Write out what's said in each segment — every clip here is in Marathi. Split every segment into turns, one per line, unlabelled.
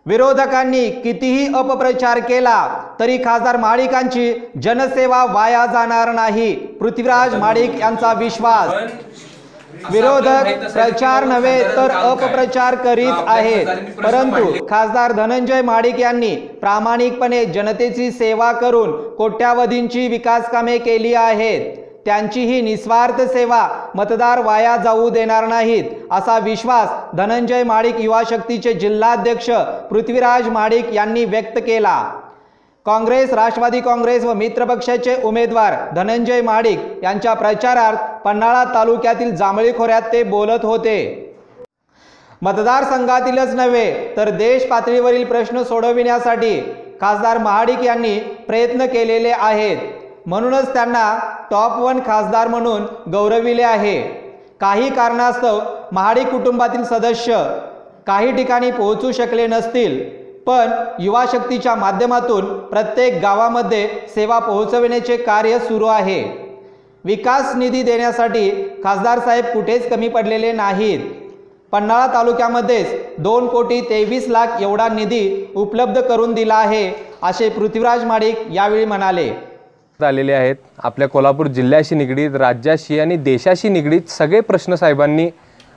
विरोधकांनी कितीही अपप्रचार केला तरी खासदार महाडिकांची जनसेवा वाया जाणार नाही, पृथ्वीराज महाडिक यांचा विश्वास। विरोधक प्रचार नव्हे तर अपप्रचार करीत आहेत, परंतु खासदार धनंजय महाडिक यांनी प्रामाणिकपणे जनतेची सेवा करून कोट्यावधींची विकास कामे केली आहेत। त्यांची ही निस्वार्थ सेवा मतदार वाया जाऊ देणार नाहीत, असा विश्वास धनंजय महाडिक युवा शक्तीचे जिल्हाध्यक्ष पृथ्वीराज महाडिक यांनी व्यक्त केला। काँग्रेस, राष्ट्रवादी काँग्रेस व मित्रपक्षाचे उमेदवार धनंजय महाडिक यांच्या प्रचारार्थ पन्हाळा तालुक्यातील जांभळी खोऱ्यात ते बोलत होते। मतदारसंघातीलच नव्हे तर देश पातळीवरील प्रश्न सोडविण्यासाठी खासदार महाडिक यांनी प्रयत्न केलेले आहेत, म्हणूनच त्यांना टॉप 1 खासदार म्हणून गौरविले आहे। काही कारणास्तव महाडिक कुटुंबातील सदस्य काही ठिकाणी पोहोचू शकले नसतील, पण युवा शक्तीच्या माध्यमातून प्रत्येक गावामध्ये सेवा पोहोचविण्याचे कार्य सुरू आहे। विकास निधी देण्यासाठी खासदार साहेब कुठेच कमी पडलेले नाहीत। पन्हाळा तालुक्यामध्येच 2,23,00,000 एवढा निधी उपलब्ध करून दिला आहे, असे पृथ्वीराज महाडिक यावेळी म्हणाले।
आलेले आहेत आपल्या कोल्हापूर जिल्ह्याशी निगडीत, राज्याशी आणि देशाशी निगडीत सगळे प्रश्न साहेबांनी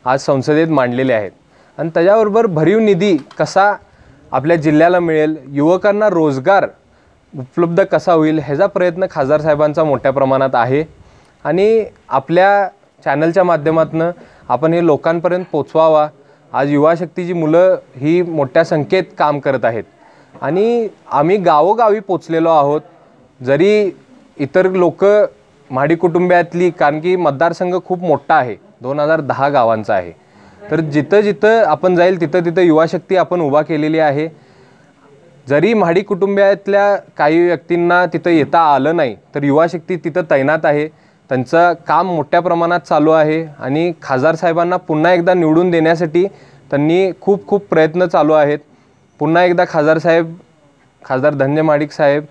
आज संसदेत मांडलेले आहेत आणि त्याच्याबरोबर भरीव निधी कसा आपल्या जिल्ह्याला मिळेल, युवकांना रोजगार उपलब्ध कसा होईल ह्याचा प्रयत्न खासदार साहेबांचा मोठ्या प्रमाणात आहे आणि आपल्या चॅनलच्या माध्यमातून आपण हे लोकांपर्यंत पोचवावा। आज युवा शक्तीची मुलं ही मोठ्या संख्येत काम करत आहेत आणि आम्ही गावोगावी पोचलेलो आहोत। जरी इतर लोक महाडिक कुटुंबातली, कारण की मतदारसंघ खूप मोठा आहे, 2010 गावांचा आहे, तर जिथं जिथं आपण जाईल तिथं तिथं युवा शक्ती आपण उभा केलेली आहे। जरी महाडिक कुटुंबातल्या काही व्यक्तींना तिथं येता आलं नाही तर युवा शक्ती तिथं तैनात आहे, त्यांचं काम मोठ्या प्रमाणात चालू आहे आणि खासदार साहेबांना पुन्हा एकदा निवडून देण्यासाठी त्यांनी खूप खूप प्रयत्न चालू आहेत। पुन्हा एकदा खासदार धनंजय महाडिक साहेब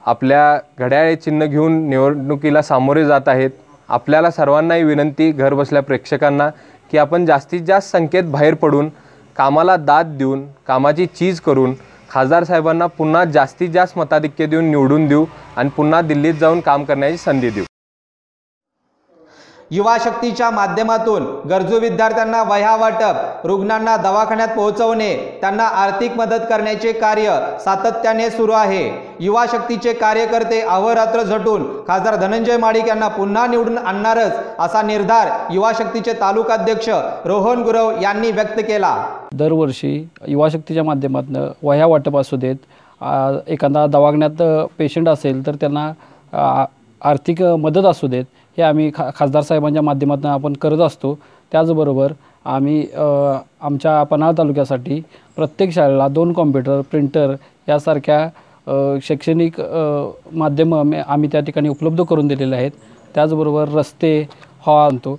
आपल्या घड्याळे चिन्ह घेऊन निवडणुकीला सामोरे जात आहेत। आपल्याला सर्वांनाही विनंती, घर बसल्या प्रेक्षकांना, की आपण जास्तीत जास्त संख्येत बाहेर पडून कामाला दाद देऊन, कामाची चीज करून खासदार साहेबांना पुन्हा जास्तीत जास्त मताधिक्य देऊन निवडून देऊ आणि पुन्हा दिल्लीत जाऊन काम करण्याची संधी देऊ।
युवा शक्तीच्या माध्यमातून गरजू विद्यार्थ्यांना वह्या वाटप, रुग्णांना दवाखान्यात पोहोचवणे, त्यांना आर्थिक मदत करण्याचे कार्य सातत्याने सुरू आहे। युवा शक्तीचे कार्यकर्ते अहोरात्र झटून खासदार धनंजय महाडिक यांना पुन्हा निवडून आणणारच, असा निर्धार युवा शक्तीचे तालुकाध्यक्ष रोहन गुरव यांनी व्यक्त केला।
दरवर्षी युवा शक्तीच्या माध्यमातून वह्या वाटप असू देत, एखादा दवाखान्यात पेशंट असेल तर त्यांना आर्थिक मदत असू देत, हे आम्ही खासदार साहेबांच्या माध्यमातून आपण करत असतो। त्याचबरोबर आम्ही आमच्या पन्हाळा तालुक्यासाठी प्रत्येक शाळेला 2 कॉम्प्युटर, प्रिंटर यासारख्या शैक्षणिक माध्यमं आम्ही त्या ठिकाणी उपलब्ध करून दिलेले आहेत। त्याचबरोबर रस्ते आणतो।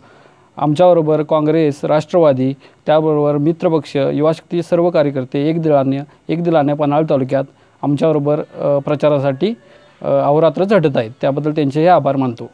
आमच्याबरोबर काँग्रेस, राष्ट्रवादी, त्याबरोबर मित्रपक्ष, युवा शक्तीचे सर्व कार्यकर्ते एक दिलाने पन्हाळा तालुक्यात आमच्याबरोबर प्रचारासाठी अहोरात्र झटत आहेत, त्याबद्दल त्यांचेही आभार मानतो।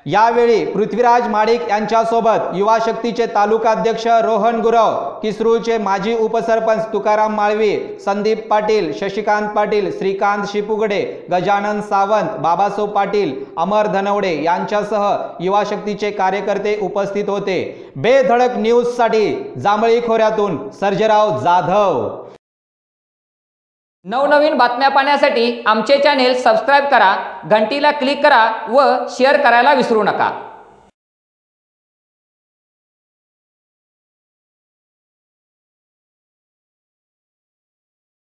यावेळी पृथ्वीराज महाडिक यांच्यासोबत युवा शक्तीचे तालुकाध्यक्ष रोहन गुरव, किसरूळचे माजी उपसरपंच तुकाराम माळवी, संदीप पाटील, शशिकांत पाटील, श्रीकांत शिपुगडे, गजानन सावंत, बाबासाहेब पाटील, अमर धनवडे यांच्यासह युवा शक्तीचे कार्यकर्ते उपस्थित होते। बेधडक न्यूजसाठी जांभळी खोऱ्यातून सर्जेराव जाधव।
नवनवीन बातम्या पाहण्यासाठी आमचे चॅनेल सबस्क्राइब करा, घंटीला क्लिक करा व शेअर करायला विसरू नका।